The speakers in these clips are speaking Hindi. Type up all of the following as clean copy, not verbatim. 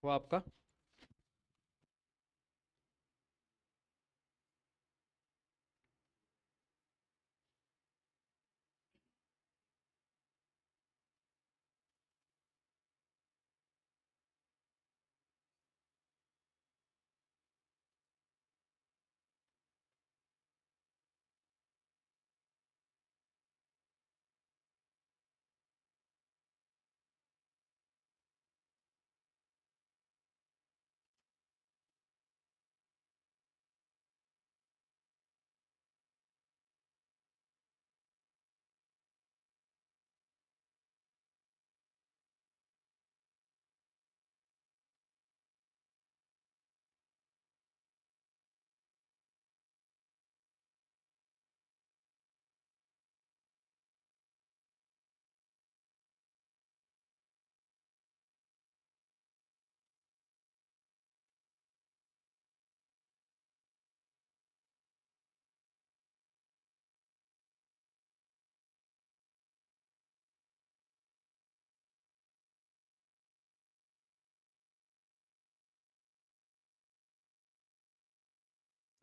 वो आपका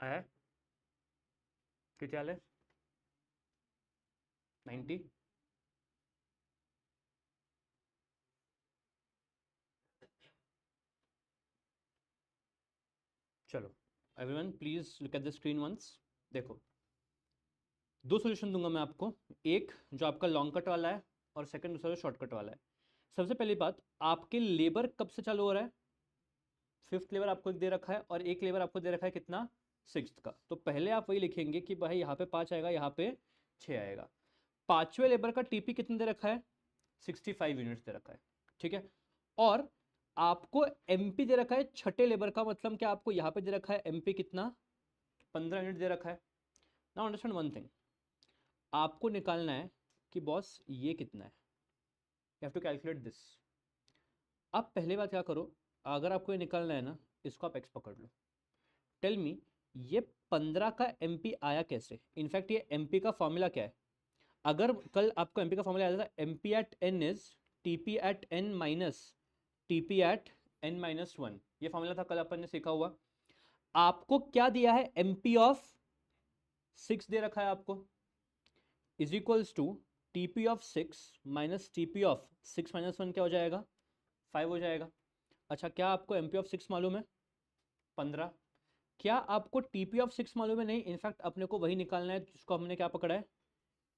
आया है? किती आले? 90। चलो, everyone please look at the screen once. देखो, दो सॉल्यूशन दूंगा मैं आपको। एक जो आपका लॉन्ग कट वाला है, और सेकंड दूसरा जो शॉर्ट कट वाला है। सबसे पहली बात, आपके लेबर कब से चालू हो रहा है? फिफ्थ लेबर आपको एक दे रखा है, और एक लेबर आपको दे रखा है कितना? सिक्स्थ का। तो पहले आप वही लिखेंगे कि भाई यहाँ पे 5 आएगा, यहाँ पे 6 आएगा। पांचवें लेबर का टीपी कितना दे रखा है? 65 यूनिट्स दे रखा है। ठीक है। और आपको एमपी दे रखा है छठे लेबर का, मतलब क्या आपको यहाँ पे दे रखा है एमपी कितना? 15 यूनिट दे रखा है। नाउ अंडरस्टैंड वन थिंग, आपको निकालना है कि बॉस ये कितना है। You have to calculate this. अब पहले बात क्या करो, अगर आपको ये निकालना है ना, इसको आप एक्स पकड़ लो। टेल मी, ये 15 का एमपी आया कैसे? इनफैक्ट ये एमपी का फॉर्मूला क्या है? अगर कल आपको एमपी का फॉर्मूला आया था, MP at N is TP at N minus TP at N minus one. ये फॉर्मूला था कल अपन ने सीखा हुआ। आपको क्या दिया है? एमपी ऑफ 6 दे रखा है आपको, is equals to TP of 6 minus TP of 6 minus one. क्या हो जाएगा? 5 हो जाएगा। अच्छा, क्या आपको एमपी ऑफ 6 मालूम है? 15। क्या आपको टीपी ऑफ 6 मालूम है? नहीं, इनफैक्ट अपने को वही निकालना है जिसको हमने क्या पकड़ा है?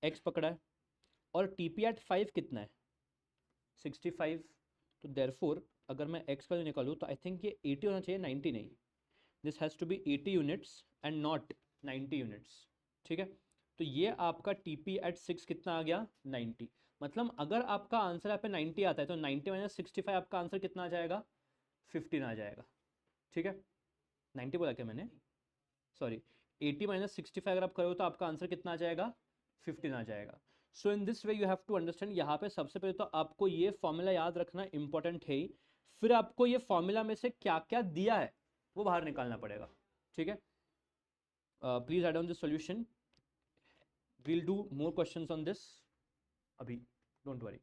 एक्स पकड़ा है। और टीपी एट 5 कितना है? 65। तो देयरफॉर अगर मैं एक्स का निकालूँ तो आई थिंक ये 80 होना चाहिए, 90 नहीं। This has to be 80 units and not 90 units. ठीक है। तो ये आपका टीपी एट 6 कितना आ गया? 90। मतलब अगर आपका आंसर यहाँ पे 90 आता है तो 90 माइनस 65 आपका आंसर कितना आ जाएगा? 15 आ जाएगा। ठीक है। 90 बोला क्या मैंने? सॉरी, 80 माइनस 65 अगर आप करो तो आपका आंसर कितना आ जाएगा? 15 आ जाएगा। So in this way you have to understand, यहाँ पे सबसे पहले तो आपको ये फॉर्मूला याद रखना इंपॉर्टेंट है ही। फिर आपको ये फॉर्मूला में से क्या क्या दिया है वो बाहर निकालना पड़ेगा। ठीक है। Please add on this solution, we'll do more questions on this अभी, डोंट वरी।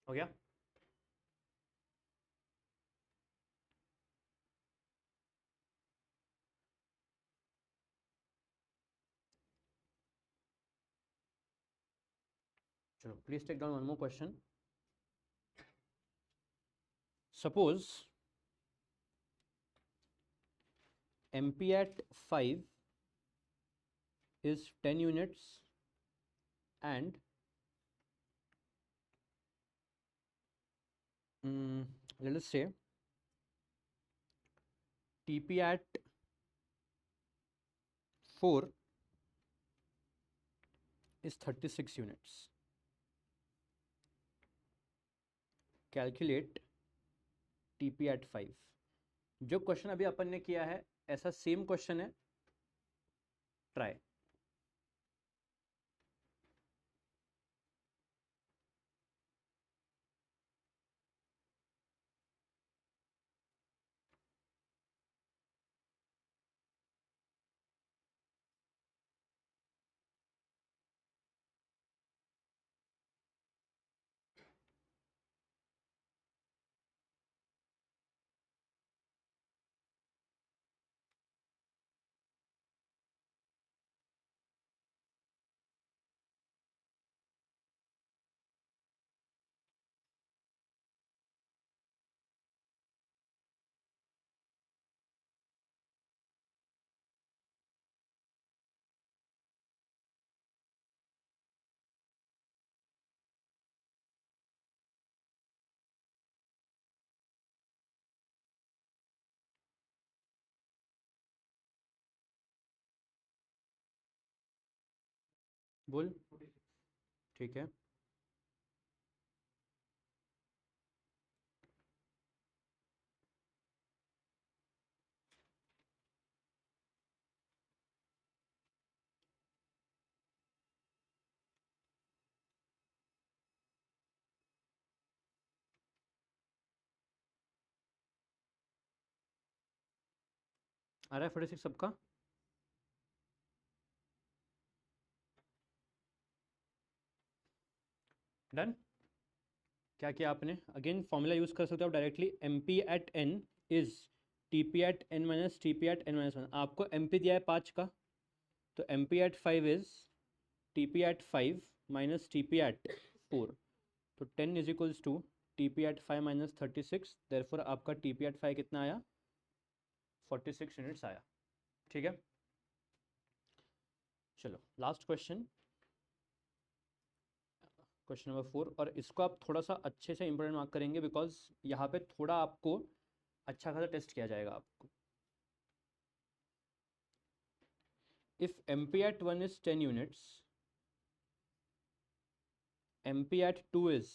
हो गया? चलो, please take down one more question. Suppose MP at 5 is 10 units and let us say TP at 4 is 36 units. Calculate TP at 5। जो क्वेश्चन अभी अपन ने किया है ऐसा सेम क्वेश्चन है, ट्राई। बोल। ठीक है। आ रहा है 46 सबका? डन। क्या किया आपने? अगेन फॉर्मूला यूज कर सकते हो आप directly. M P at N is T P at N minus T P at N minus one. आपको एम पी दिया है 5 का, तो M P at 5 is T P at 5 minus T P at 4। तो 10 is equals to T P at 5 minus 36। Therefore आपका टी पी एट 5 कितना आया? 46 यूनिट्स आया। ठीक है, चलो लास्ट क्वेश्चन, क्वेश्चन नंबर 4। और इसको आप थोड़ा सा अच्छे से इंपॉर्टेंट मार्क करेंगे बिकॉज यहाँ पे थोड़ा आपको अच्छा खासा टेस्ट किया जाएगा आपको। If M P at 1 is 10 units, M P at 2 is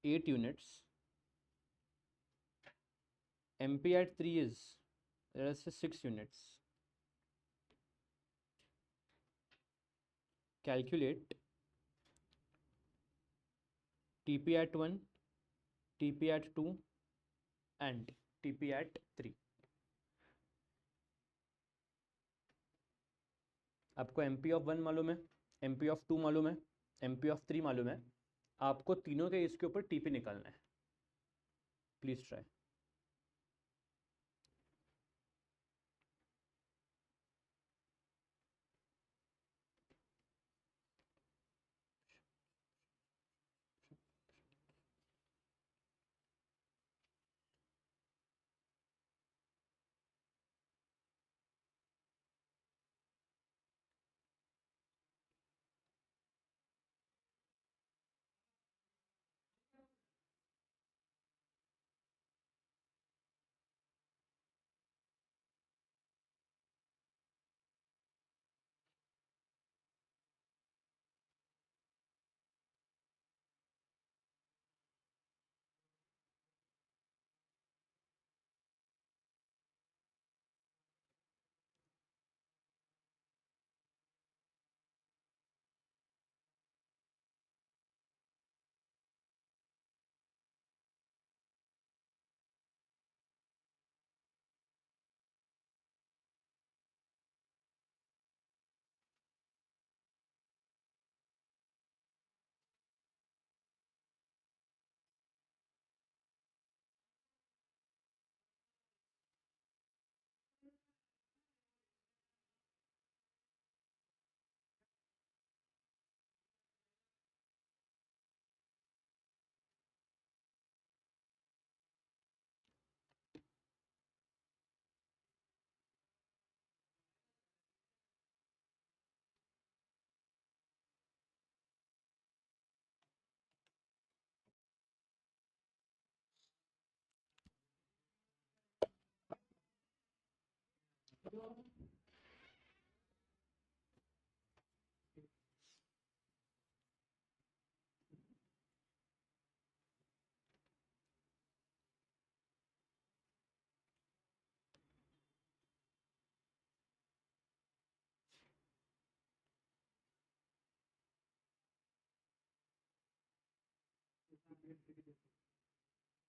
8 units, MP at 3 is, let's say, 6 units. Calculate TP at 1, TP at 2 and TP at 3. आपको MP of 1 मालूम है, MP of 2 मालूम है, MP of 3 मालूम है। आपको तीनों के इसके ऊपर TP निकालना है। Please try.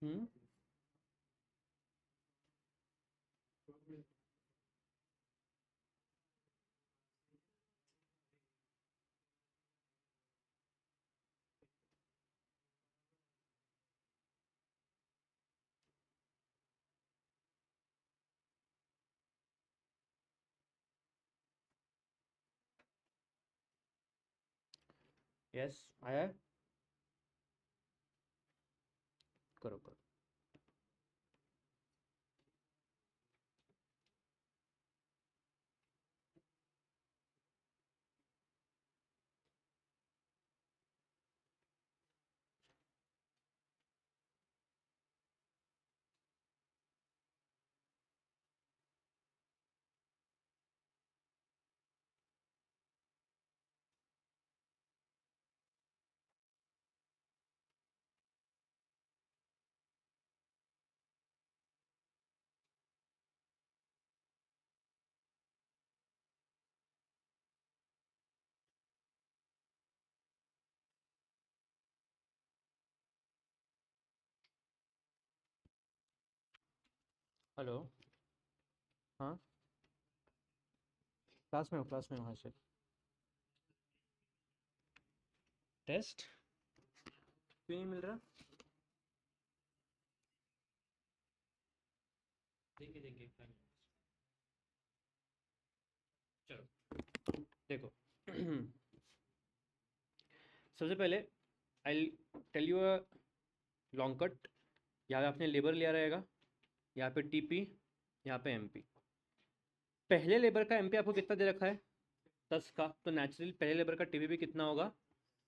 हम्म यस आया है। करो करो। हेलो। हाँ, क्लास में हूँ, हाँ सर। टेस्ट क्यों नहीं मिल रहा? देंगे देंगे, चलो देखो। सबसे पहले I tell you a long cut. यहाँ पे आपने लेबर लिया रहेगा, यहाँ पे टीपी, यहाँ पे एमपी। पहले लेबर का एमपी आपको कितना दे रखा है? 10 का, तो नेचुरली पहले लेबर का टीपी भी कितना होगा?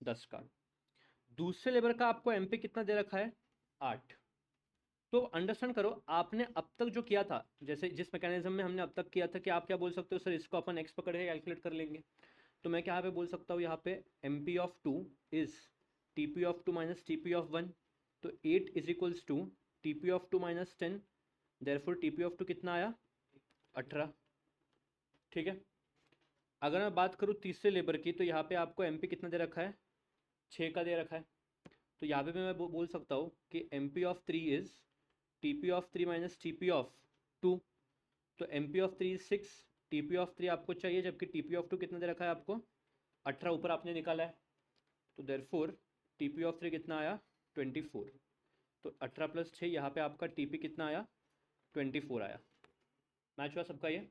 10 का। दूसरे लेबर का आपको एमपी कितना दे रखा है? 8। तो अंडरस्टैंड करो, आपने अब तक जो किया था, जैसे जिस मैकेनिज्म में हमने अब तक किया था, कि आप क्या बोल सकते हो, सर इसको अपन एक्स पकड़ के कैलकुलेट कर लेंगे। तो मैं क्या यहाँ पे बोल सकता हूँ, यहाँ पे M P of two is T P of two minus T P of one. तो 8 is equals to T P of two minus 10। Therefore T P of two कितना आया? 18। ठीक है। अगर मैं बात करूँ तीसरे लेबर की, तो यहाँ पे आपको एम पी कितना दे रखा है? 6 का दे रखा है। तो यहाँ पे मैं बोल सकता हूँ कि M P of 3 is T P of 3 minus T P of 2। तो M P of 3 is 6, T P of 3 आपको चाहिए, जबकि टी पी ऑफ 2 कितना दे रखा है आपको? 18 ऊपर आपने निकाला है। तो देयरफॉर टी पी ऑफ 3 कितना आया? 24। तो 18 प्लस 6, यहाँ पे आपका टी पी कितना आया? 24 आया। मैच हुआ सबका ये?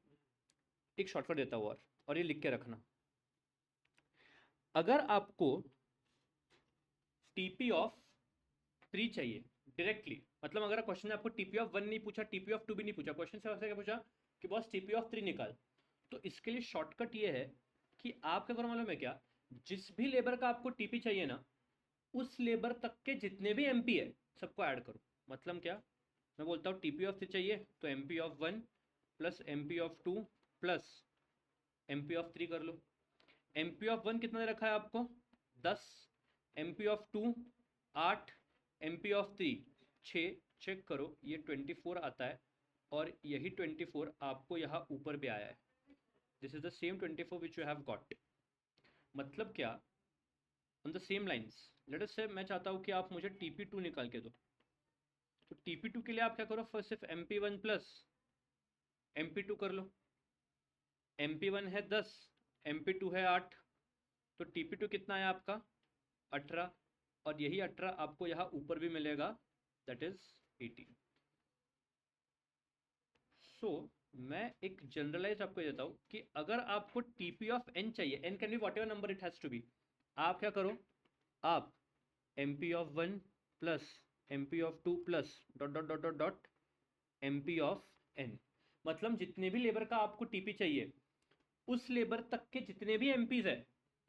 एक शॉर्टकट देता हुआ, और ये लिख के रखना। अगर आपको टीपी ऑफ 3 चाहिए डायरेक्टली, मतलब अगर क्वेश्चन ने आपको टीपी ऑफ 1 नहीं पूछा, टीपी ऑफ 2 भी नहीं पूछा, क्वेश्चन से क्या पूछा कि बॉस टीपी ऑफ 3 निकाल, तो इसके लिए शॉर्टकट ये है कि आप क्या करो मालूम है क्या? जिस भी लेबर का आपको टीपी चाहिए ना, उस लेबर तक के जितने भी एमपी है सबको ऐड करो। मतलब क्या? मैं बोलता हूँ टीपी ऑफ 3 चाहिए, तो MP of 1 plus MP of 2 plus MP of 3 कर लो। एमपी ऑफ 1 कितना दे रखा है आपको? 10। MP of 2 8। MP of 3 6। Check करो, ये 24 आता है, और यही 24 आपको यहाँ ऊपर भी आया है। This is the same 24 which you have got. मतलब क्या? On the same lines, let us से मैं चाहता हूँ कि आप मुझे TP2 निकाल के दो। तो TP2 के लिए आप क्या करो, फर्स्ट सिर्फ MP1 प्लस MP2 कर लो। MP1 है 10, MP2 है 8, तो TP2 कितना है आपका? 18। और यही 18 आपको यहाँ ऊपर भी मिलेगा, दैट इज 18। सो मैं एक जनरलाइज आपको देता हूँ कि अगर आपको TP ऑफ n चाहिए, n can be whatever number it has to be, आप क्या करो, आप MP of 1 plus MP of 2 plus dot dot dot dot dot MP of n। मतलब जितने भी लेबर का आपको टीपी चाहिए, उस लेबर तक के जितने भी एमपीज है,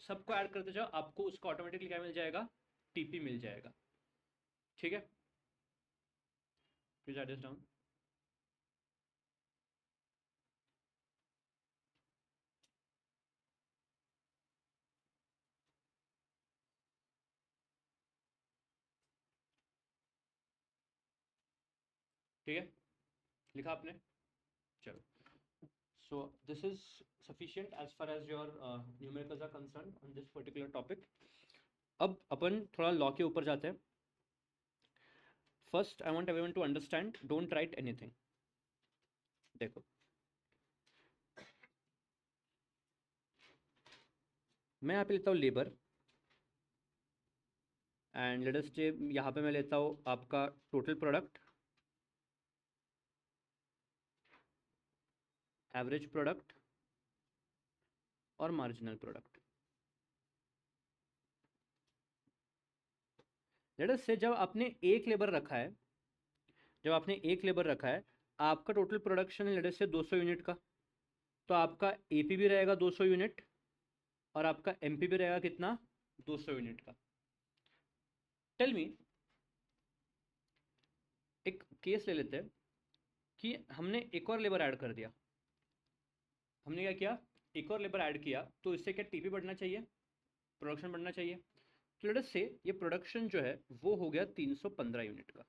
सबको ऐड करते जाओ, आपको उसका ऑटोमेटिकली क्या मिल जाएगा? टीपी मिल जाएगा। ठीक है, प्लीज राइट दिस डाउन। ठीक है, लिखा आपने? चलो, so this is sufficient as far as your numericals are concern on this particular topic. अब अपन थोड़ा लॉ के ऊपर जाते हैं। First I want everyone to understand, don't write anything. देखो मैं यहाँ पे लेता हूँ लेबर, एंड लेट अस से यहाँ पे मैं लेता हूँ आपका टोटल प्रोडक्ट, एवरेज प्रोडक्ट और मार्जिनल प्रोडक्ट। लेट अस से जब आपने एक लेबर रखा है, जब आपने एक लेबर रखा है, आपका टोटल प्रोडक्शन है लेट अस से 200 यूनिट का, तो आपका एपी भी रहेगा 200 यूनिट और आपका एमपी भी रहेगा कितना, 200 यूनिट का। टेल मी, एक केस ले लेते हैं कि हमने एक और लेबर ऐड कर दिया। हमने क्या किया, एक और लेबर ऐड किया, तो इससे क्या टीपी बढ़ना चाहिए, प्रोडक्शन बढ़ना चाहिए। तो लेट अस से ये प्रोडक्शन जो है वो हो गया 315 यूनिट का,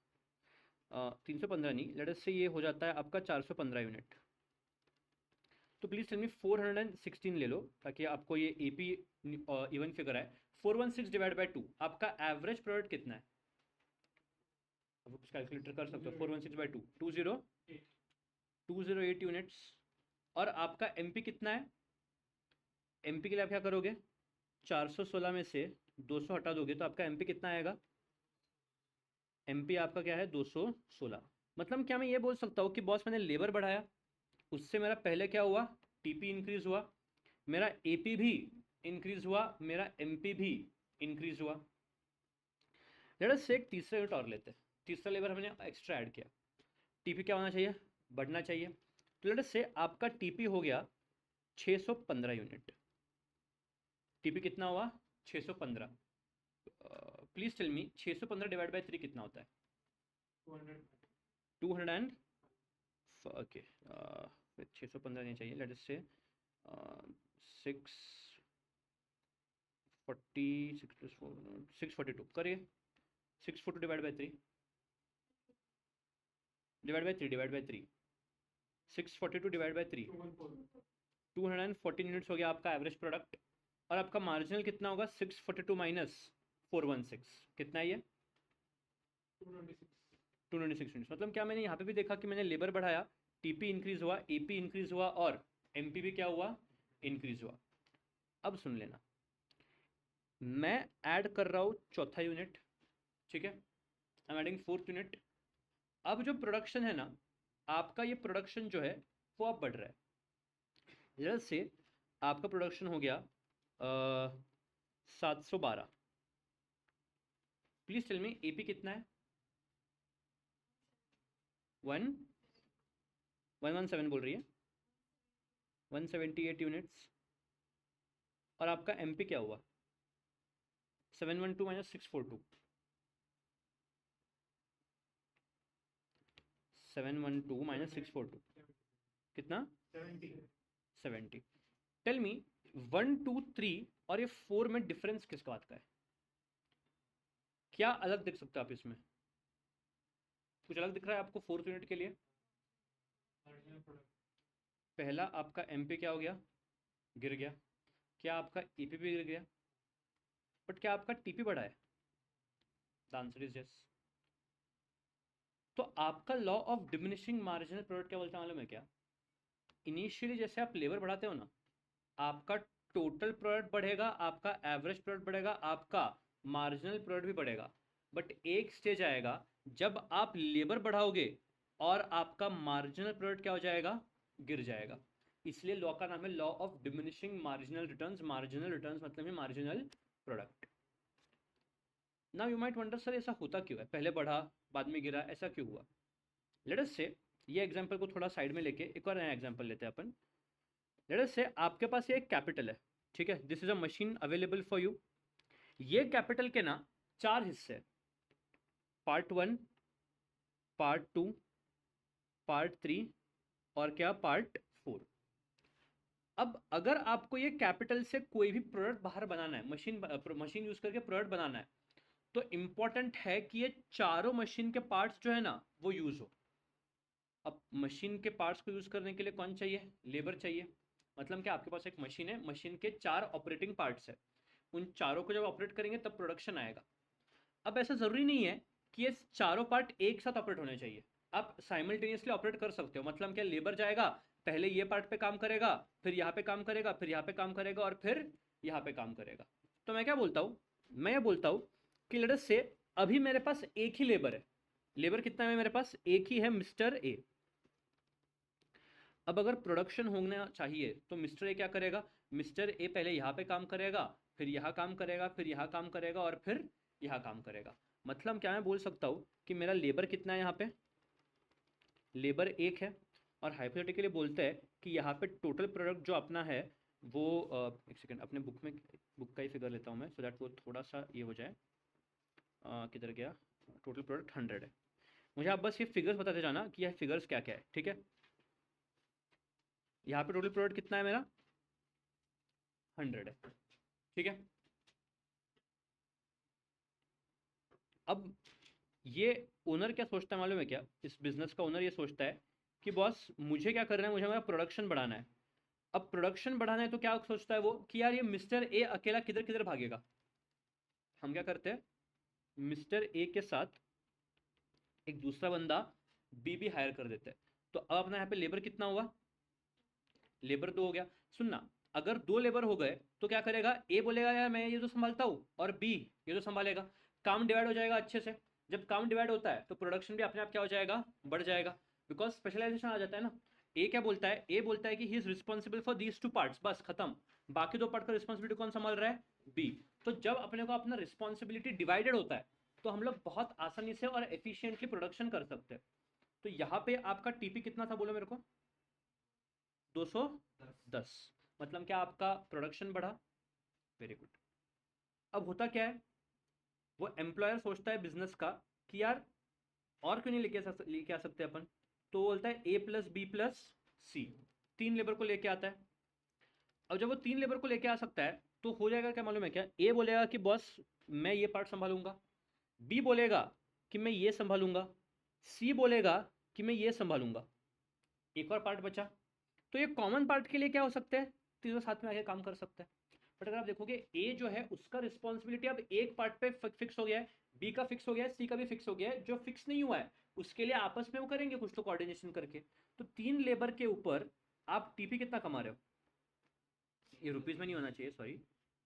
315 नहीं, लेट अस से ये हो जाता है आपका 415 यूनिट। तो प्लीज़ टेल मी 416 ले लो ताकि आपको ये एपी इवन फिगर है। 416 डिवाइड बाय 2, आपका एवरेज प्रोडक्ट कितना है, आप कैलकुलेटर कर सकते हो। 416 बाय 2, 208 यूनिट्स। और आपका एमपी कितना है, एमपी के लिए आप क्या करोगे, 416 में से 200 हटा दोगे तो आपका एमपी कितना आएगा, एमपी आपका क्या है 216। मतलब क्या मैं ये बोल सकता हूँ कि बॉस मैंने लेबर बढ़ाया, उससे मेरा पहले क्या हुआ, टीपी इंक्रीज हुआ, मेरा एपी भी इंक्रीज हुआ, मेरा एमपी भी इंक्रीज हुआ। लेट अस से एक तीसरा यूनिट और लेते हैं, तीसरा लेबर हमने एक्स्ट्रा ऐड किया, टीपी क्या होना चाहिए, बढ़ना चाहिए। तो लेट अस से आपका टीपी हो गया 615 यूनिट। टीपी कितना हुआ, 615। Please tell me 615 divide by 3 कितना होता है, 200 एंड ओके, 615 नहीं चाहिए, लेट अस से 642 करिए, 642 divide by 3, divide by 3, divide by 3, 642 divide by 3, 214 units हो गया आपका एवरेज प्रोडक्ट। और आपका मार्जिनल कितना होगा, 642 माइनस 416 कितना है ये, 296 यूनिट्स। मतलब क्या मैंने यहाँ पे भी देखा कि मैंने लेबर बढ़ाया, टीपी इंक्रीज हुआ, एपी इंक्रीज हुआ और एमपी भी क्या हुआ, इंक्रीज हुआ। अब सुन लेना, मैं ऐड कर रहा हूँ चौथा यूनिट, ठीक है, I am adding fourth unit. अब जो प्रोडक्शन है ना, आपका ये प्रोडक्शन जो है वो अब बढ़ रहा है। जैसे से आपका प्रोडक्शन हो गया 712। प्लीज टेल मी एपी कितना है, 117 बोल रही है, 178 यूनिट्स। और आपका एमपी क्या हुआ, 712 माइनस 642, 712 माइनस 642 कितना, 70। टेल मी 1 2 3 और ये 4 में डिफरेंस किस बात का है, क्या अलग दिख सकता है आप इसमें, कुछ अलग दिख रहा है आपको फोर्थ यूनिट के लिए। पहला आपका एमपी क्या हो गया, गिर गया, क्या आपका ईपी भी गिर गया, बट क्या आपका टीपी बढ़ा है, द आंसर इज यस। तो आपका law of diminishing marginal product क्या बोलता है मालूम है क्या, इनिशियली जैसे आप लेबर बढ़ाते हो ना, आपका टोटल प्रोडक्ट बढ़ेगा, आपका एवरेज प्रोडक्ट बढ़ेगा, आपका मार्जिनल प्रोडक्ट भी बढ़ेगा। बट एक स्टेज आएगा जब आप लेबर बढ़ाओगे और आपका मार्जिनल प्रोडक्ट क्या हो जाएगा, गिर जाएगा। इसलिए लॉ का नाम है law of diminishing marginal returns. Marginal returns मतलब है marginal product. Now you might wonder sir ऐसा होता क्यों है, पहले बढ़ा बाद में गिरा, ऐसा क्यों हुआ। लेट अस से ये एग्जांपल को थोड़ा साइड में लेके एक और नया एग्जांपल लेते हैं अपन। लेट अस से आपके पास ये एक कैपिटल है, ठीक है, this is a machine available for you. ये कैपिटल के ना 4 हिस्से हैं, पार्ट 1, पार्ट 2, पार्ट 3 और क्या पार्ट 4। अब अगर आपको ये कैपिटल से कोई भी प्रोडक्ट बाहर बनाना है, मशीन यूज करके प्रोडक्ट बनाना है, तो इंपॉर्टेंट है कि ये चारों मशीन के पार्ट्स जो है ना वो यूज हो। अब मशीन के पार्ट्स को यूज करने के लिए कौन चाहिए, लेबर चाहिए। मतलब कि आपके पास एक मशीन है, मशीन के 4 ऑपरेटिंग पार्ट्स है, उन चारों को जब ऑपरेट करेंगे तब प्रोडक्शन आएगा। अब ऐसा जरूरी नहीं है कि ये चारों पार्ट एक साथ ऑपरेट होने चाहिए। आप साइमल्टेनियसली ऑपरेट कर सकते हो, मतलब क्या, लेबर जाएगा पहले ये पार्ट पे काम करेगा, फिर यहाँ पे काम करेगा, फिर यहाँ पे काम करेगा, और फिर यहाँ पे काम करेगा। तो मैं क्या बोलता हूँ, मैं ये बोलता हूँ कि लेट अस से अभी मेरे पास एक ही लेबर है। लेबर कितना है मेरे पास? एक ही है, मिस्टर ए। अब अगर प्रोडक्शन होना चाहिए तो मिस्टर ए क्या करेगा? मिस्टर ए पहले यहाँ पे काम करेगा, फिर यहाँ काम करेगा, फिर यहाँ काम करेगा, और फिर यहाँ काम करेगा। मतलब क्या मैं बोल सकता हूँ कि मेरा लेबर कितना है यहाँ पे? लेबर एक है। और हाइपोथेटिकली बोलते हैं कि यहाँ पे टोटल प्रोडक्ट जो अपना है वो एक सेकेंड, अपने बुक का ही फिगर लेता हूँ मैं, सो दैट वो थोड़ा सा ये हो जाए। किधर गया? टोटल प्रोडक्ट 100 है। मुझे आप बस ये फिगर्स बताते जाना कि यह फिगर्स क्या क्या है, ठीक है? यहाँ पे टोटल प्रोडक्ट कितना है मेरा? 100 है, ठीक है? अब ये ओनर क्या सोचता है मालूम है क्या? इस बिजनेस का ओनर ये सोचता है कि बॉस मुझे क्या करना है, मुझे मेरा प्रोडक्शन बढ़ाना है। अब प्रोडक्शन बढ़ाना है तो क्या सोचता है वो कि यार ये मिस्टर ए अकेला किधर किधर भागेगा। हम क्या करते हैं, मिस्टर ए के साथ एक दूसरा बंदा बी भी हायर कर देते हैं। तो अब अपना यहाँ पे लेबर कितना हुआ? लेबर 2 हो गया। सुनना, अगर 2 लेबर हो गए तो क्या करेगा? ए बोलेगा यार मैं ये तो संभालता हूँ, और बी ये तो संभालेगा। काम डिवाइड हो जाएगा अच्छे से। जब काम डिवाइड होता है तो प्रोडक्शन भी अपने आप क्या हो जाएगा? बढ़ जाएगा, बिकॉज स्पेशलाइजेशन आ जाता है ना। ए क्या बोलता है? ए बोलता है कि he is responsible for these 2 parts, बस खत्म। बाकी 2 पार्ट का रिस्पॉन्सिबिलिटी कौन संभाल रहा है? बी। तो जब अपने को अपना रिस्पॉन्सिबिलिटी डिवाइडेड होता है तो हम लोग बहुत आसानी से और एफिशिएंटली प्रोडक्शन कर सकते हैं। तो यहाँ पे आपका टीपी कितना था बोलो मेरे को? 210। मतलब क्या, आपका प्रोडक्शन बढ़ा। Very good. अब होता क्या है, वो एम्प्लॉयर सोचता है बिजनेस का कि यार और क्यों नहीं लेके आ सकते अपन। तो बोलता है ए प्लस बी प्लस सी, 3 लेबर को लेके आता है। अब जब वो 3 लेबर को लेके आ सकता है तो हो जाएगा क्या मालूम है क्या? ए बोलेगा कि बॉस मैं ये पार्ट संभालूंगा, बी बोलेगा कि मैं ये संभालूंगा, सी बोलेगा कि मैं ये संभालूंगा। एक और पार्ट बचा। तो ये कॉमन पार्ट के लिए क्या हो सकता है? तीनों साथ में आके काम कर सकते हैं। बट अगर आप देखोगे ए जो है उसका रिस्पॉन्सिबिलिटी अब एक पार्ट पे फिक्स हो गया है, बी का फिक्स हो गया है, सी का भी फिक्स हो गया है। जो फिक्स नहीं हुआ है उसके लिए आपस में वो करेंगे कुछ तो कोऑर्डिनेशन करके। तो 3 लेबर के ऊपर आप टीपी कितना कमा रहे हो? ये रुपीज में नहीं होना चाहिए, सॉरी।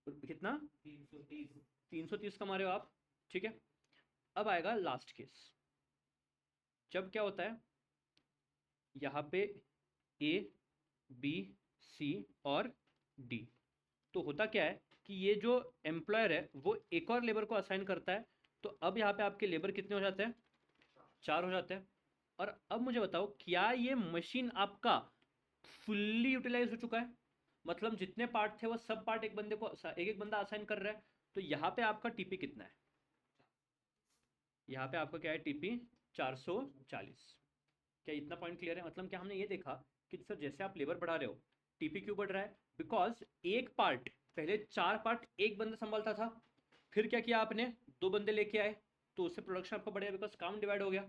कितना? 330 कमा रहे हो आप, ठीक है? अब आएगा लास्ट केस। जब क्या होता है, यहाँ पे ए बी सी और डी, तो होता क्या है कि ये जो एम्प्लॉयर है वो एक और लेबर को असाइन करता है। तो अब यहाँ पे आपके लेबर कितने हो जाते हैं? 4 हो जाते हैं। और अब मुझे बताओ, क्या ये मशीन आपका फुल्ली यूटिलाइज हो चुका है? मतलब जितने पार्ट थे वो सब पार्ट एक बंदे को, एक एक बंदा असाइन कर रहा है। तो यहाँ पे आपका टीपी कितना है? यहाँ पे आपका क्या है? टीपी 440। क्या इतना पॉइंट क्लियर है? मतलब क्या हमने ये देखा कि सर जैसे आप लेबर बढ़ा रहे हो टीपी क्यों बढ़ रहा है? बिकॉज एक पार्ट, पहले 4 पार्ट एक बंदा संभालता था, फिर क्या किया आपने? 2 बंदे लेके आए, तो उससे प्रोडक्शन आपका बढ़ गया, बिकॉज काम डिवाइड हो गया।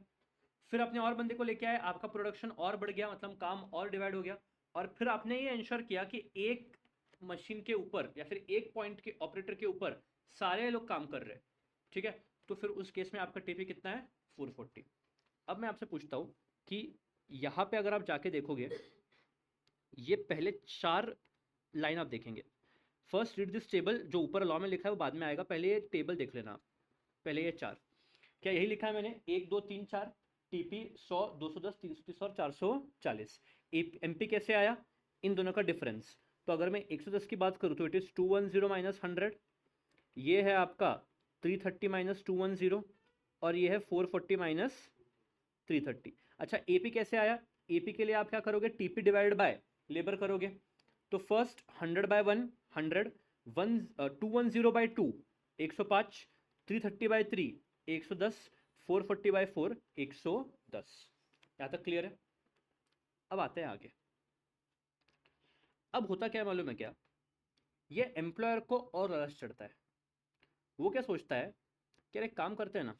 फिर आपने और बंदे को लेके आए, आपका प्रोडक्शन और बढ़ गया, मतलब काम और डिवाइड हो गया। और फिर आपने ये इंश्योर किया कि एक मशीन के ऊपर या फिर एक पॉइंट के ऑपरेटर के ऊपर सारे लोग काम कर रहे हैं, ठीक है? तो फिर उस केस में आपका टीपी कितना है? 440। अब मैं आपसे पूछता हूँ कि यहाँ पे अगर आप जाके देखोगे, ये पहले 4 लाइन आप देखेंगे। फर्स्ट रीड दिस टेबल, जो ऊपर लॉ में लिखा है वो बाद में आएगा, पहले ये टेबल देख लेना आप। पहले ये 4, क्या यही लिखा है मैंने? 1 2 3 4, टीपी 100 210 330 और 440। एमपी कैसे आया? इन दोनों का डिफरेंस। तो अगर मैं 110 की बात करूँ तो इट इज़ 210 माइनस 100, ये है आपका 330 माइनस 210, और ये है 440 माइनस 330। अच्छा, एपी कैसे आया? एपी के लिए आप क्या करोगे? टीपी डिवाइड बाय लेबर करोगे। तो first 100 by 1 100, 210 by 2 105, 330 by 3 110, 440 by 4 110। यहाँ तक क्लियर है? अब आते हैं आगे। अब होता क्या है मालूम है क्या? ये एम्प्लॉयर को और लालच चढ़ता है। वो क्या सोचता है कि अरे काम करते हैं ना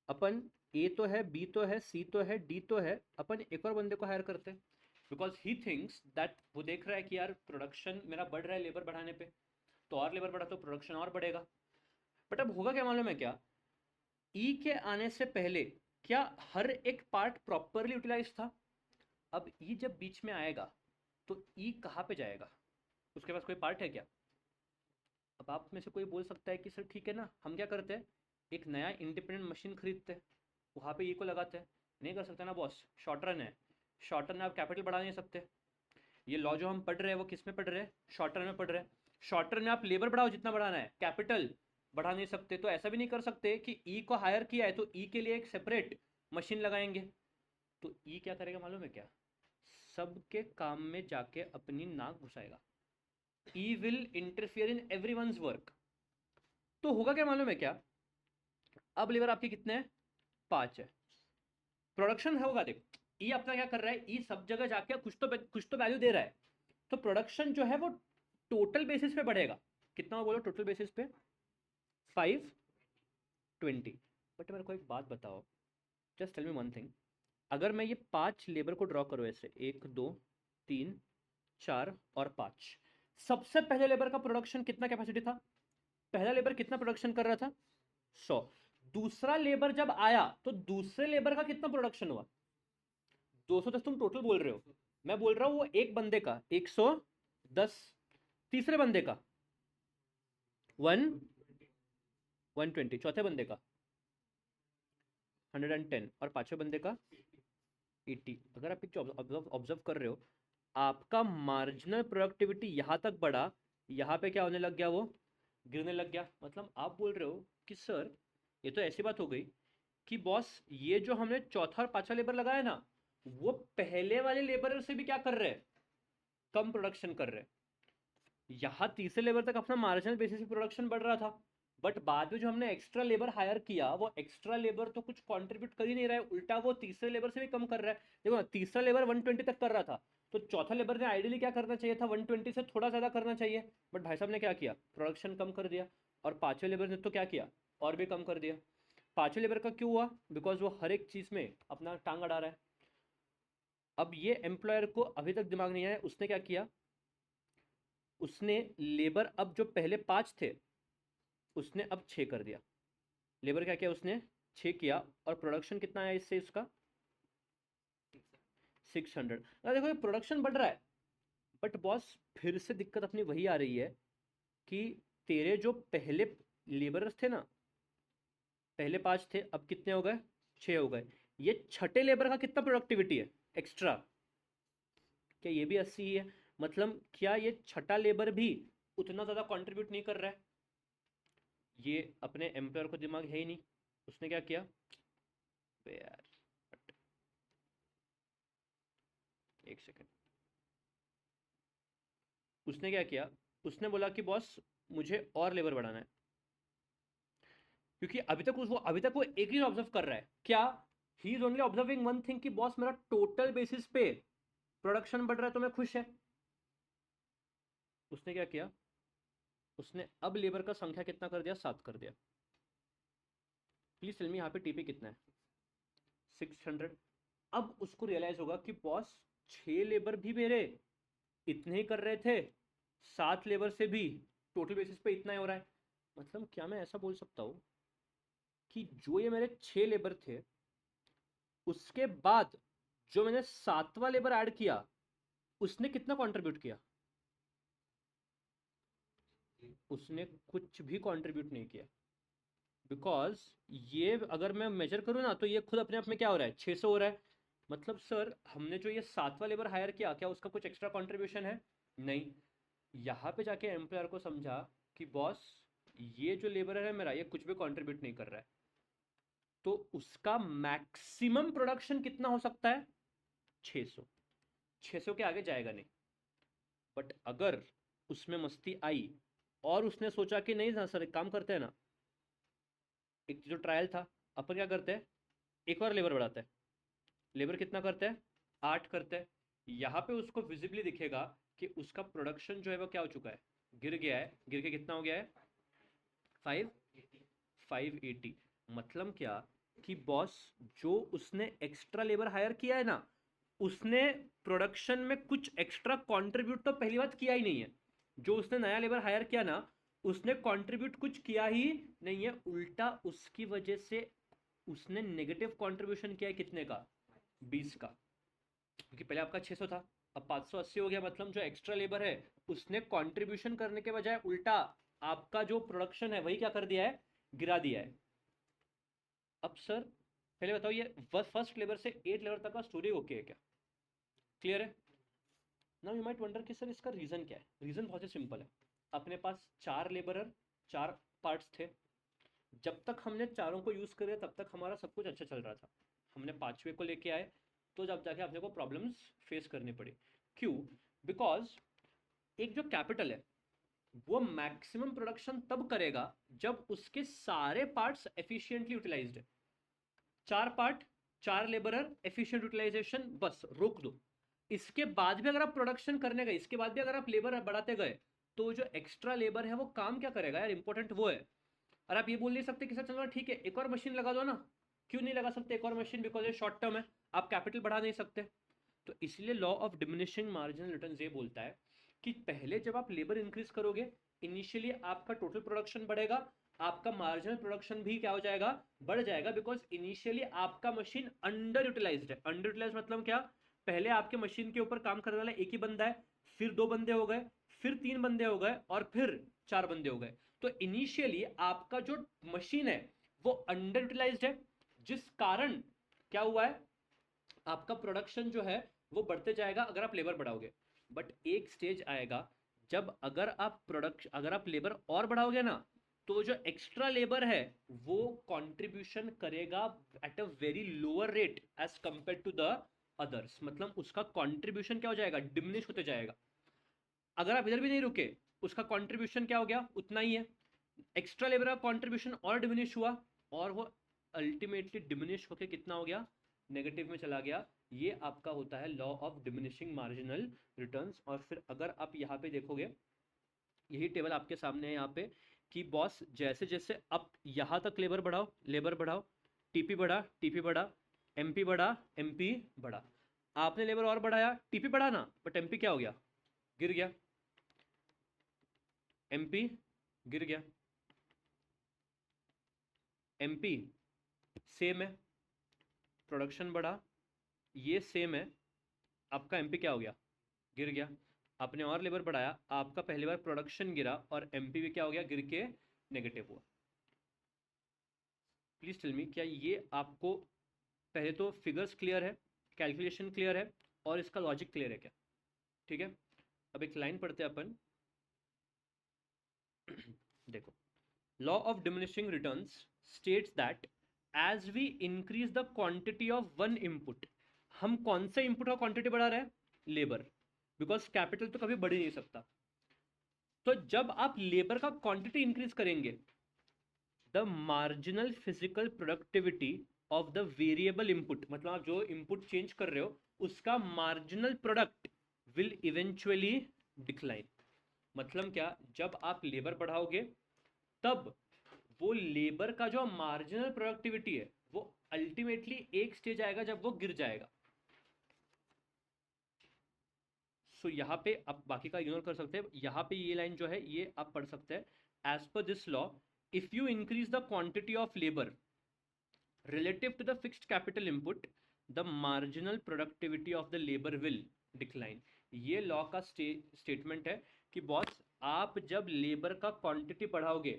अपन, ए तो है, बी तो है, सी तो है, डी तो है, अपन एक और बंदे को हायर करते हैं। बिकॉज ही थिंक्स दैट, वो देख रहा है कि यार प्रोडक्शन मेरा बढ़ रहा है लेबर बढ़ाने पे, तो और लेबर बढ़ा तो प्रोडक्शन और बढ़ेगा। बट अब होगा क्या मालूम है क्या? ई के आने से पहले क्या हर एक पार्ट प्रॉपरली यूटिलाइज था? अब ई जब बीच में आएगा तो ई कहाँ पे जाएगा? उसके पास कोई पार्ट है क्या? अब आप में से कोई बोल सकता है कि सर ठीक है ना, हम क्या करते हैं, एक नया इंडिपेंडेंट मशीन खरीदते हैं, वहाँ पे ई को लगाते हैं। नहीं कर सकते ना बॉस, शॉर्ट रन है, शॉर्ट रन में आप कैपिटल बढ़ा नहीं सकते। ये लॉ जो हम पढ़ रहे हैं वो किस में पढ़ रहे हैं? शॉर्ट रन में पढ़ रहे हैं। शॉर्ट रन में आप लेबर बढ़ाओ जितना बढ़ाना है, कैपिटल बढ़ा नहीं सकते। तो ऐसा भी नहीं कर सकते कि ई को हायर किया है तो ई के लिए एक सेपरेट मशीन लगाएंगे। तो ई क्या करेगा मालूम है क्या? सबके काम में जाके अपनी नाक घुसाएगा। He will interfere in everyone's work. तो होगा क्या मालूम है क्या? अब लेबर आपके कितने हैं? 5 है। प्रोडक्शन होगा, देख ई अपना क्या कर रहा है, ई सब जगह जाके कुछ तो वैल्यू दे रहा है। तो प्रोडक्शन जो है वो टोटल बेसिस पे बढ़ेगा। कितना बोलो टोटल बेसिस पे? 520। बट मेरे को एक बात बताओ, just tell me one thing. अगर मैं ये 5 लेबर को ड्रॉ करूँ ऐसे, 1 2 3 4 और 5, सबसे पहले लेबर का प्रोडक्शन कितना कैपेसिटी था? पहला लेबर कितना प्रोडक्शन कर रहा था? 100। दूसरा लेबर जब आया तो दूसरे लेबर का कितना प्रोडक्शन हुआ? 210 तुम टोटल बोल रहे हो, मैं बोल रहा हूं वो एक बंदे का 110, तीसरे बंदे का 120, चौथे बंदे का 110 और पांचवें बंदे का 80। अगर आप एक ऑब्जर्व कर रहे हो, आपका मार्जिनल प्रोडक्टिविटी यहां तक बढ़ा, यहां पे क्या होने लग गया, वो गिरने लग गया। मतलब आप बोल रहे हो कि सर ये तो ऐसी बात हो गई कि बॉस ये जो हमने चौथा और पांचवा लेबर लगाया ना, वो पहले वाले लेबर से भी क्या कर रहे हैं? कम प्रोडक्शन कर रहे हैं। यहां तीसरे लेबर तक अपना मार्जिनल बेसिस पे प्रोडक्शन बढ़ रहा था, बट बाद में जो हमने एक्स्ट्रा लेबर हायर किया, वो एक्स्ट्रा लेबर तो कुछ कंट्रीब्यूट कर ही नहीं रहा है, उल्टा वो तीसरे लेबर से भी कम कर रहा है। देखो ना, तीसरा लेबर 120 तक कर रहा था, तो चौथा लेबर ने आइडियली क्या करना चाहिए था? 120 से थोड़ा ज्यादा करना चाहिए, बट भाई साहब ने क्या किया? प्रोडक्शन कम कर दिया। और पांचवें लेबर ने तो क्या किया? और भी कम कर दिया। पांचवें लेबर का क्यों हुआ? बिकॉज वो हर एक चीज में अपना टांग अड़ा रहा है। अब ये एम्प्लॉयर को अभी तक दिमाग नहीं आया, उसने क्या किया? उसने लेबर अब जो पहले 5 थे उसने अब 6 कर दिया। लेबर क्या किया उसने? 6 किया। और प्रोडक्शन कितना आया इससे? इसका 600। देखो ये प्रोडक्शन बढ़ रहा है, बट बॉस फिर से दिक्कत अपनी वही आ रही है कि तेरे जो पहले लेबरर्स थे ना, पहले 5 थे, अब कितने हो गए? 6 हो गए। ये छठे लेबर का कितना प्रोडक्टिविटी है एक्स्ट्रा? क्या ये भी 80 ही है? मतलब क्या ये छठा लेबर भी उतना ज़्यादा कंट्रीब्यूट नहीं कर रहा है? ये अपने एम्प्लॉयर को दिमाग है ही नहीं, उसने क्या किया? बे यार, एक सेकंड। उसने क्या किया? उसने बोला कि बॉस मुझे और लेबर बढ़ाना है, क्योंकि अभी तक वो एक ही ऑब्जर्व कर रहा है। क्या? He is only observing one thing कि बॉस मेरा टोटल बेसिस पे प्रोडक्शन बढ़ रहा है तो मैं खुश है। उसने क्या किया? उसने अब लेबर का संख्या कितना कर दिया? 7 कर दिया। प्लीज टेल मी यहाँ पे टीपी कितना है? 600। अब उसको रियलाइज होगा कि बॉस 6 लेबर भी मेरे इतने ही कर रहे थे, 7 लेबर से भी टोटल बेसिस पे इतना ही हो रहा है। मतलब क्या मैं ऐसा बोल सकता हूँ कि जो ये मेरे 6 लेबर थे, उसके बाद जो मैंने 7वां लेबर ऐड किया, उसने कितना कंट्रीब्यूट किया? उसने कुछ भी कंट्रीब्यूट नहीं किया। बिकॉज ये अगर मैं मेजर करूँ ना, तो ये खुद अपने आप में क्या हो रहा है? 600 हो रहा है। मतलब सर हमने जो ये 7वां लेबर हायर किया, क्या उसका कुछ एक्स्ट्रा कंट्रीब्यूशन है? नहीं। यहाँ पे जाके एम्प्लॉयर को समझा कि बॉस ये जो लेबर है मेरा, ये कुछ भी कंट्रीब्यूट नहीं कर रहा है, तो उसका मैक्सिमम प्रोडक्शन कितना हो सकता है? 600। 600 के आगे जाएगा नहीं। बट अगर उसमें मस्ती आई और उसने सोचा कि नहीं ना सर, एक काम करते हैं ना, एक जो ट्रायल था, अपन क्या करते हैं, एक और लेबर बढ़ाते हैं। लेबर कितना करते हैं? 8 करते हैं। यहाँ पे उसको विजिबली दिखेगा कि उसका प्रोडक्शन जो है वो क्या हो चुका है? गिर गया है। गिर के कितना हो गया है? 580। मतलब क्या कि बॉस जो उसने एक्स्ट्रा लेबर हायर किया है ना, उसने प्रोडक्शन में कुछ एक्स्ट्रा कंट्रीब्यूट तो पहली बात किया ही नहीं है। जो उसने नया लेबर हायर किया ना, उसने कंट्रीब्यूट कुछ किया ही नहीं है, उल्टा उसकी वजह से उसने नेगेटिव कंट्रीब्यूशन किया है कितने का, 20 का, क्योंकि पहले आपका 600 था, अब 580 हो गया। मतलब जो एक्स्ट्रा लेबर है उसने कंट्रीब्यूशन करने के बजाय उल्टा आपका जो प्रोडक्शन है वही क्या कर दिया है, गिरा दिया है। अब सर पहले बताओ ये फर्स्ट लेबर से 8 लेबर तक का स्टोरी ओके है क्या, क्लियर है? नाउ यू माइट वंडर कि सर इसका रीजन क्या है। रीजन बहुत ही सिंपल है। अपने पास 4 लेबरर, 4 पार्ट्स थे। जब तक हमने चारों को यूज करे तब तक हमारा सब कुछ अच्छा चल रहा था। हमने 5वें को लेके आए तो जब जाके अपने को प्रॉब्लम्स फेस करनी पड़ी। क्यों? बिकॉज एक जो कैपिटल है वो मैक्सिमम प्रोडक्शन तब करेगा जब उसके सारे पार्ट्स एफिशिएंटली यूटिलाइज्ड है। 4 पार्ट, 4 लेबरर, एफिशिएंट यूटिलाइजेशन, बस रोक दो। इसके बाद भी अगर आप प्रोडक्शन करने गए, इसके बाद भी अगर आप लेबर बढ़ाते गए, तो जो एक्स्ट्रा लेबर है वो काम क्या करेगा यार, इंपॉर्टेंट वो है। और आप ये बोल नहीं सकते कि सर चलो ठीक है एक और मशीन लगा दो ना। क्यों नहीं लगा सकते एक और मशीन? बिकॉज ये शॉर्ट टर्म है, आप कैपिटल बढ़ा नहीं सकते। तो इसलिए law of diminishing marginal returns ये बोलता है कि पहले जब आप लेबर इंक्रीज करोगे, इनिशियली आपका टोटल प्रोडक्शन बढ़ेगा, आपका मार्जिनल प्रोडक्शन भी क्या हो जाएगा, बढ़ जाएगा। बिकॉज इनिशियली आपका मशीन अंडर यूटिलाइज्ड है। अंडर यूटिलाइज मतलब क्या? पहले आपके मशीन के ऊपर काम करने वाला एक ही बंदा है, फिर 2 बंदे हो गए, फिर 3 बंदे हो गए, और फिर 4 बंदे हो गए। तो इनिशियली आपका जो मशीन है वो अंडर यूटिलाइज्ड है, जिस कारण क्या हुआ है, आपका प्रोडक्शन जो है वो बढ़ते जाएगा अगर आप लेबर बढ़ाओगे। बट एक स्टेज आएगा जब अगर आप लेबर और बढ़ाओगे ना, तो जो एक्स्ट्रा लेबर है वो कंट्रीब्यूशन करेगा at a very lower rate as compare to the others. मतलब उसका कंट्रीब्यूशन क्या हो जाएगा, डिमिनिश होते जाएगा। अगर आप इधर भी नहीं रुके, उसका कंट्रीब्यूशन क्या हो गया, उतना ही है। एक्स्ट्रा लेबर का कंट्रीब्यूशन और डिमिनिश हुआ, और वो अल्टीमेटली डिमिनिश होकर कितना हो गया, नेगेटिव में चला गया। ये आपका होता है law of diminishing marginal returns. और फिर अगर आप यहाँ पे देखोगे, यही टेबल आपके सामने है यहाँ पे, कि बॉस जैसे जैसे अब यहाँ तक लेबर बढ़ाओ, टीपी बढ़ा, टीपी बढ़ा, एमपी बढ़ा, एमपी बढ़ा। आपने लेबर और बढ़ाया, टीपी बढ़ा ना, बट एमपी क्या हो गया, गिर गया। एमपी गिर गया, एमपी सेम है, प्रोडक्शन बढ़ा, ये सेम है, आपका एमपी क्या हो गया, गिर गया। आपने और लेबर बढ़ाया, आपका पहली बार प्रोडक्शन गिरा और एमपी भी क्या हो गया, गिर के नेगेटिव हुआ। प्लीज टेल मी, क्या ये आपको पहले तो फिगर्स क्लियर है, कैलकुलेशन क्लियर है, और इसका लॉजिक क्लियर है क्या? ठीक है, अब एक लाइन पढ़ते हैं अपन। देखो, law of diminishing returns states that as we increase the quantity of one input, हम कौन से इनपुट का क्वांटिटी बढ़ा रहे हैं, लेबर, बिकॉज कैपिटल तो कभी बढ़ ही नहीं सकता। तो जब आप लेबर का क्वांटिटी इंक्रीज करेंगे, the marginal physical productivity of the variable input, मतलब आप जो इनपुट चेंज कर रहे हो उसका marginal product will eventually decline. मतलब क्या, जब आप लेबर बढ़ाओगे तब वो लेबर का जो मार्जिनल प्रोडक्टिविटी है वो अल्टीमेटली एक स्टेज आएगा जब वो गिर जाएगा। सो यहाँ पे आप बाकी का इग्नोर कर सकते हैं, यहाँ पे ये लाइन जो है ये आप पढ़ सकते हैं। As per this law, if you increase the quantity of labour relative to the fixed capital input, the marginal productivity of the labor will decline। ये लॉ का स्टेटमेंट है कि बॉस आप जब लेबर का क्वांटिटी बढ़ाओगे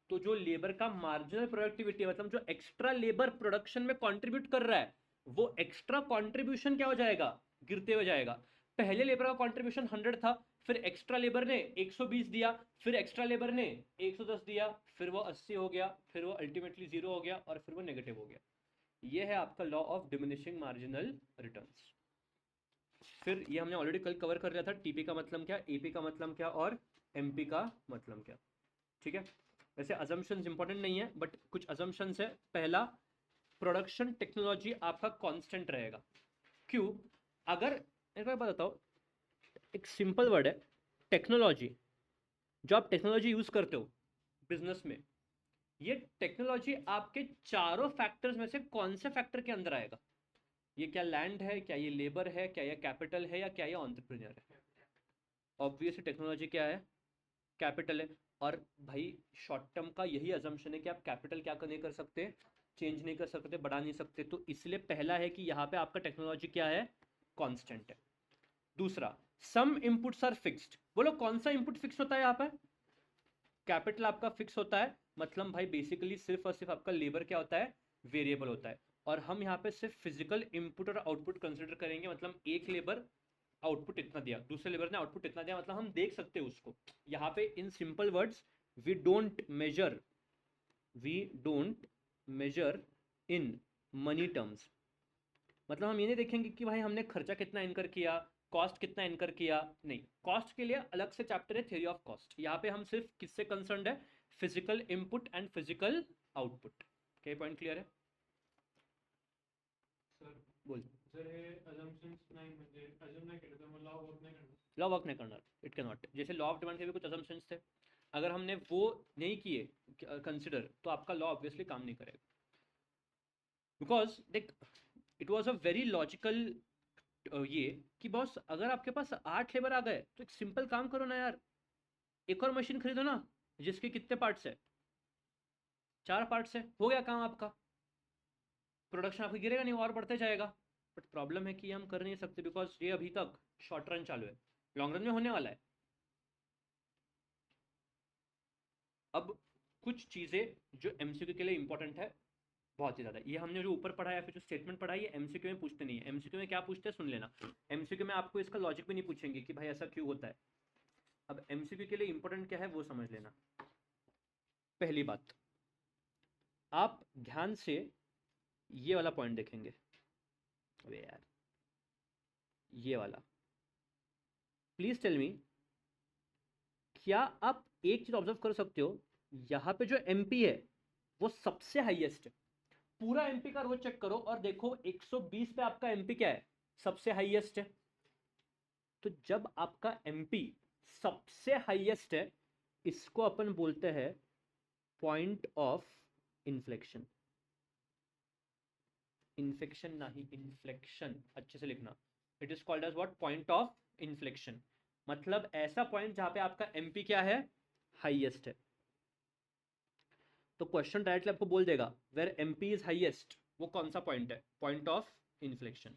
तो जो लेबर का मार्जिनल प्रोडक्टिविटी, मतलब जो एक्स्ट्रा लेबर प्रोडक्शन में कंट्रीब्यूट कर रहा है, वो एक्स्ट्रा कंट्रीब्यूशन क्या हो जाएगा, गिरते हुए जाएगा। पहले लेबर का कंट्रीब्यूशन 100 था, फिर एक्स्ट्रा लेबर ने 120 दिया, फिर एक्स्ट्रा लेबर ने 110 दिया, फिर वो 80 हो गया, फिर वो अल्टीमेटली 0 हो गया, और फिर वो नेगेटिव हो गया। ये है आपका law of diminishing marginal returns. फिर ये हमने ऑलरेडी कल कवर कर लिया था, टीपी का मतलब क्या, एपी का मतलब क्या, और एमपी का मतलब क्या। ठीक है, वैसे अजम्पशंस इंपॉर्टेंट नहीं है, बट कुछ अजम्पशंस है। पहला, प्रोडक्शन टेक्नोलॉजी आपका कांस्टेंट रहेगा। क्यों? अगर एक बार बताओ, एक सिंपल वर्ड है टेक्नोलॉजी। जो आप टेक्नोलॉजी यूज करते हो बिजनेस में, ये टेक्नोलॉजी आपके चारों फैक्टर्स में से कौन से फैक्टर के अंदर आएगा? ये क्या लैंड है, क्या ये लेबर है, क्या ये कैपिटल है, या क्या ये एंटरप्रेन्योर है? ऑब्वियसली टेक्नोलॉजी क्या है, कैपिटल है। और भाई शॉर्ट टर्म का यही अजम्पशन है कि आप कैपिटल क्या नहीं कर सकते, चेंज नहीं कर सकते, बढ़ा नहीं सकते, तो इसलिए पहला है कि यहाँ पे आपका टेक्नोलॉजी क्या है, कांस्टेंट है। दूसरा, सम इनपुट्स आर फिक्स्ड। बोलो कौन सा इनपुट फिक्स होता है यहाँ पर, कैपिटल आपका फिक्स होता है, मतलब भाई बेसिकली सिर्फ और सिर्फ आपका लेबर क्या होता है, वेरिएबल होता है। और हम यहाँ पे सिर्फ फिजिकल इनपुट और आउटपुट कंसिडर करेंगे, मतलब एक लेबर आउटपुट इतना दिया, दूसरे लेबर ने आउटपुट इतना दिया, मतलब हम देख सकते हैं उसको। यहाँ पे in simple words, we don't measure, we don't measure in money terms. मतलब हम ये नहीं देखेंगे कि भाई हमने खर्चा कितना इनकर किया, कॉस्ट कितना इनकर किया, नहीं, कॉस्ट के लिए अलग से चैप्टर है, थ्योरी ऑफ कॉस्ट। यहाँ पे हम सिर्फ किससे कंसर्न्ड है, physical input and physical output. क्या पॉइंट क्लियर है सर? बोल। जर हे अजम्पशन्स नाही, म्हणजे अजून नाही केलं तर मग लॉ वर्क नाही करणार. लॉ वर्क नहीं करना, इट कैन नॉट। जैसे लॉ ऑफ डिमांड के भी कुछ अजम्पशंस थे, अगर हमने वो नहीं किए कंसिडर, तो आपका लॉ ऑब्वियसली काम नहीं करेगा। बिकॉज देख, it was a very logical ये कि बॉस अगर आपके पास 8 लेबर आ गए तो एक सिंपल काम करो ना यार, एक और मशीन खरीदो ना जिसके कितने पार्ट्स है, 4 पार्ट्स है, हो गया काम आपका, प्रोडक्शन आपका गिरेगा नहीं और बढ़ते जाएगा। बट प्रॉब्लम है कि हम कर नहीं सकते, बिकॉज ये अभी तक शॉर्ट रन चालू है, लॉन्ग रन में होने वाला है। अब कुछ चीज़ें जो एमसीक्यू के लिए इंपॉर्टेंट है, बहुत ही ज़्यादा, ये हमने जो ऊपर पढ़ा है या फिर जो स्टेटमेंट पढ़ा है, ये एमसीक्यू में पूछते नहीं है। एमसीक्यू में क्या पूछते हैं सुन लेना, एमसीक्यू में आपको इसका लॉजिक भी नहीं पूछेंगे कि भाई ऐसा क्यों होता है। अब एमसीक्यू के लिए इंपॉर्टेंट क्या है वो समझ लेना। पहली बात, आप ध्यान से ये वाला पॉइंट देखेंगे, अबे यार ये वाला, प्लीज टेल मी, क्या आप एक चीज ऑब्जर्व कर सकते हो, यहाँ पे जो एमपी है वो सबसे हाईएस्ट है। पूरा एमपी का रो चेक करो और देखो 120 पे आपका एमपी क्या है, सबसे हाईएस्ट है। तो जब आपका एमपी सबसे हाईएस्ट है, इसको अपन बोलते हैं पॉइंट ऑफ इन्फ्लेक्शन। इन्फेक्शन नहीं, इन्फ्लेक्शन, अच्छे से लिखना। It is called as what, point of inflection. मतलब ऐसा पॉइंट जहां पे आपका एमपी क्या है, हाईएस्ट है। तो क्वेश्चन डायरेक्टली आपको बोल देगा वेयर एमपी इज हाईएस्ट, वो कौन सा पॉइंट है, पॉइंट ऑफ इन्फ्लेक्शन।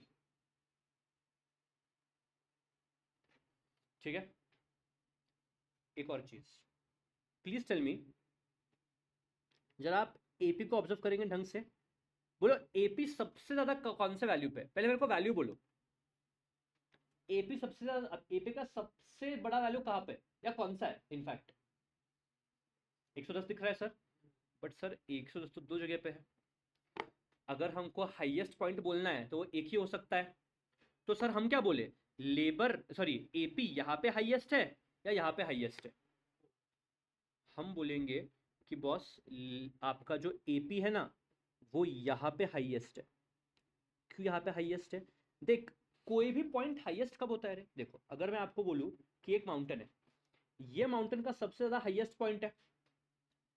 ठीक है, एक और चीज, प्लीज टेल मी, जरा आप एपी को ऑब्जर्व करेंगे ढंग से, बोलो एपी सबसे ज्यादा कौन से वैल्यू पे, पहले मेरे को वैल्यू बोलो। एपी सबसे ज्यादा, एपी का सबसे बड़ा वैल्यू कहां पे या कौन सा है, इनफैक्ट 110 दिख रहा है सर, बट सर 110 तो दो जगह पे है। अगर हमको हाईएस्ट पॉइंट बोलना है तो वो एक ही हो सकता है। तो सर हम क्या बोले, लेबर सॉरी एपी यहाँ पे हाईएस्ट है या यहाँ पे हाईएस्ट है। हम बोलेंगे कि बॉस आपका जो एपी है ना वो यहाँ पे हाईएस्ट है। क्यों यहाँ पे हाईएस्ट है, देख कोई भी पॉइंट हाईएस्ट कब होता है रे, देखो अगर मैं आपको बोलूं कि एक माउंटेन है, ये माउंटेन का सबसे ज्यादा हाईएस्ट पॉइंट है,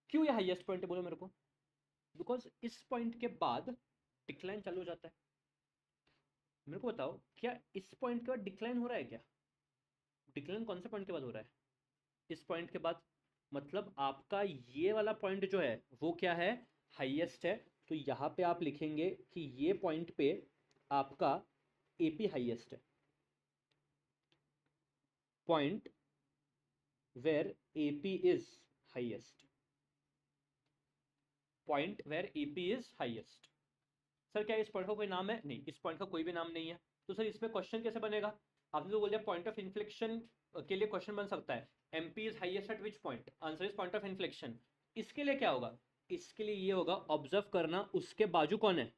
क्यों ये हाईएस्ट पॉइंट है बोलो मेरे को, बिकॉज इस पॉइंट के बाद डिक्लाइन चालू हो जाता है। मेरे को बताओ क्या इस पॉइंट के बाद डिक्लाइन हो रहा है क्या, डिक्लाइन कौन से पॉइंट के बाद हो रहा है, इस पॉइंट के बाद। मतलब आपका ये वाला पॉइंट जो है वो क्या है, हाईएस्ट है। तो यहाँ पे आप लिखेंगे कि ये पॉइंट पे आपका एपी हाईएस्ट है, point where AP is highest, point where AP is highest. Sir क्या इस पॉइंट का कोई नाम है, नहीं इस पॉइंट का कोई भी नाम नहीं है। तो सर इसमें क्वेश्चन कैसे बनेगा, आपने तो बोल दिया पॉइंट ऑफ इन्फ्लेक्शन के लिए क्वेश्चन बन सकता है, MP is highest eight which point, answer is point of inflection. इसके लिए क्या होगा, इसके लिए ये होगा, ऑब्जर्व करना उसके बाजू कौन है,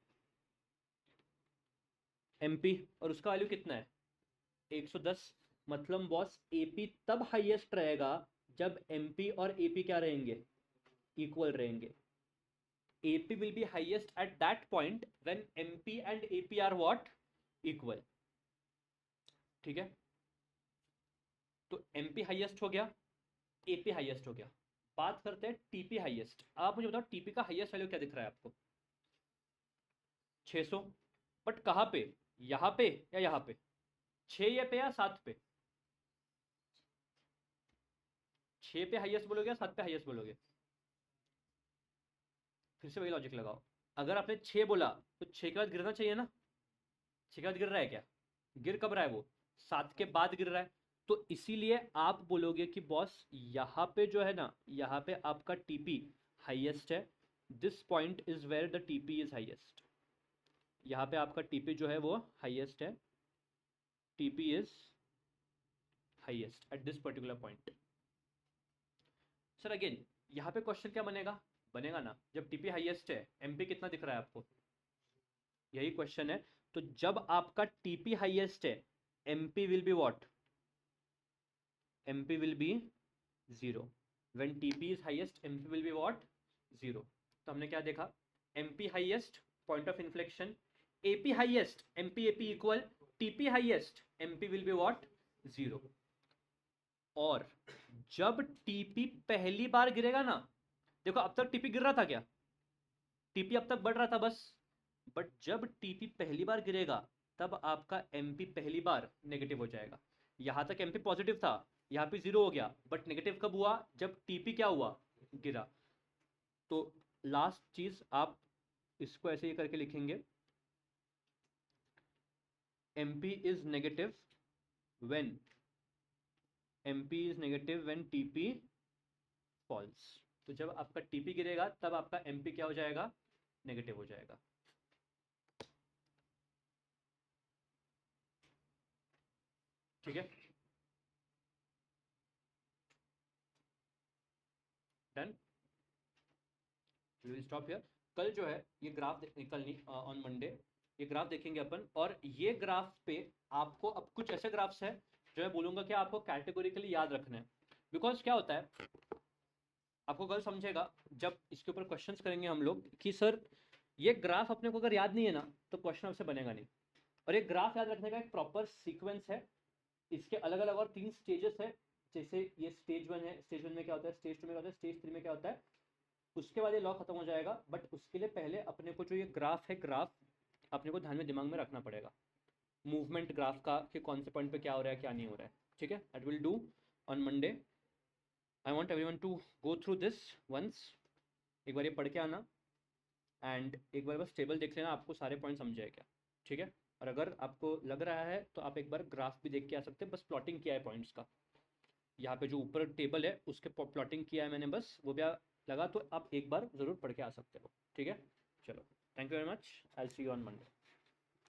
एमपी, और उसका वैल्यू कितना है 110। मतलब बॉस एपी तब हाईएस्ट रहेगा जब एमपी और एपी क्या रहेंगे, इक्वल रहेंगे। AP will be highest at that point when MP and AP are what, equal। ठीक है, तो MP हाईएस्ट हो गया, AP हाईएस्ट हो गया। बात करते हैं TP हाईएस्ट। आप मुझे बताओ TP का हाईएस्ट वैल्यू क्या दिख रहा है आपको, 600। बट कहां पे, यहां पे या यहां पे, 6 पे या 7 पे, 6 पे हाईएस्ट बोलोगे या 7 पे हाईएस्ट बोलोगे, फिर से वही लॉजिक लगाओ। अगर आपने 6 बोला तो 6 के बाद गिरना चाहिए ना, 6 के बाद गिर रहा है क्या? गिर कब रहा है वो? 7 के बाद गिर रहा है। तो इसीलिए आप बोलोगे कि बॉस यहाँ पे जो है ना, यहाँ पे आपका टीपी हाईएस्ट है, this point is where the TP is highest. यहाँ पे आपका टीपी जो है वो हाईएस्ट है, TP is highest at this particular point. Sir again यहाँ पे क्वेश्चन क्या बनेगा? बनेगा ना, जब टीपी हाईएस्ट है एमपी कितना दिख रहा है आपको, यही क्वेश्चन है। तो जब आपका टीपी हाईएस्ट है, MP will be what? MP will be 0। When TP is highest MP will be what? 0। तो हमने क्या देखा? MP highest point of inflection, AP highest MP AP equal, TP highest MP will be what? 0। और जब टीपी पहली बार गिरेगा ना, देखो अब तक टीपी गिर रहा था क्या? टीपी अब तक बढ़ रहा था बस, बट जब टीपी पहली बार गिरेगा तब आपका एमपी पहली बार नेगेटिव हो जाएगा। यहां तक एमपी पॉजिटिव था, यहाँ पे 0 हो गया, बट नेगेटिव कब हुआ? जब टीपी क्या हुआ? गिरा। तो लास्ट चीज आप इसको ऐसे ही करके लिखेंगे, MP is negative when, MP is negative when TP falls. तो जब आपका टीपी गिरेगा तब आपका एमपी क्या हो जाएगा? नेगेटिव हो जाएगा। ठीक है, done. We will stop here. कल जो है ये ग्राफ कल नहीं, ऑन मंडे ये ग्राफ देखेंगे अपन, और ये ग्राफ पे आपको अब कुछ ऐसे ग्राफ्स है जो मैं बोलूंगा कि आपको कैटेगोरिकली याद रखना है। बिकॉज क्या होता है, आपको कल समझेगा जब इसके ऊपर क्वेश्चंस करेंगे हम लोग कि सर ये ग्राफ अपने को अगर याद नहीं है ना तो क्वेश्चन आपसे बनेगा नहीं। और एक ग्राफ याद रखने का एक प्रॉपर सीक्वेंस है, इसके अलग अलग और 3 स्टेजेस है। जैसे ये स्टेज 1 है, स्टेज 1 में क्या होता है, स्टेज 2 में क्या होता है, स्टेज 3 में क्या होता है, उसके बाद ये लॉ खत्म हो जाएगा। बट उसके लिए पहले अपने को जो ये ग्राफ है, ग्राफ अपने को ध्यान में दिमाग में रखना पड़ेगा, मूवमेंट ग्राफ का, कि कौन से पॉइंट पे क्या हो रहा है क्या नहीं हो रहा है। ठीक है, that will do on Monday. I want everyone to go through this once, एक बार ये पढ़ के आना, एंड एक बार बस टेबल देख लेना, आपको सारे पॉइंट समझ आए क्या। ठीक है, और अगर आपको लग रहा है तो आप एक बार ग्राफ भी देख के आ सकते हैं, बस प्लॉटिंग किया है पॉइंट्स का, यहाँ पे जो ऊपर टेबल है उसके प्लॉटिंग किया है मैंने, बस वो भी लगा तो आप एक बार ज़रूर पढ़ के आ सकते हो। ठीक है, चलो, thank you very much, I will see you on Monday.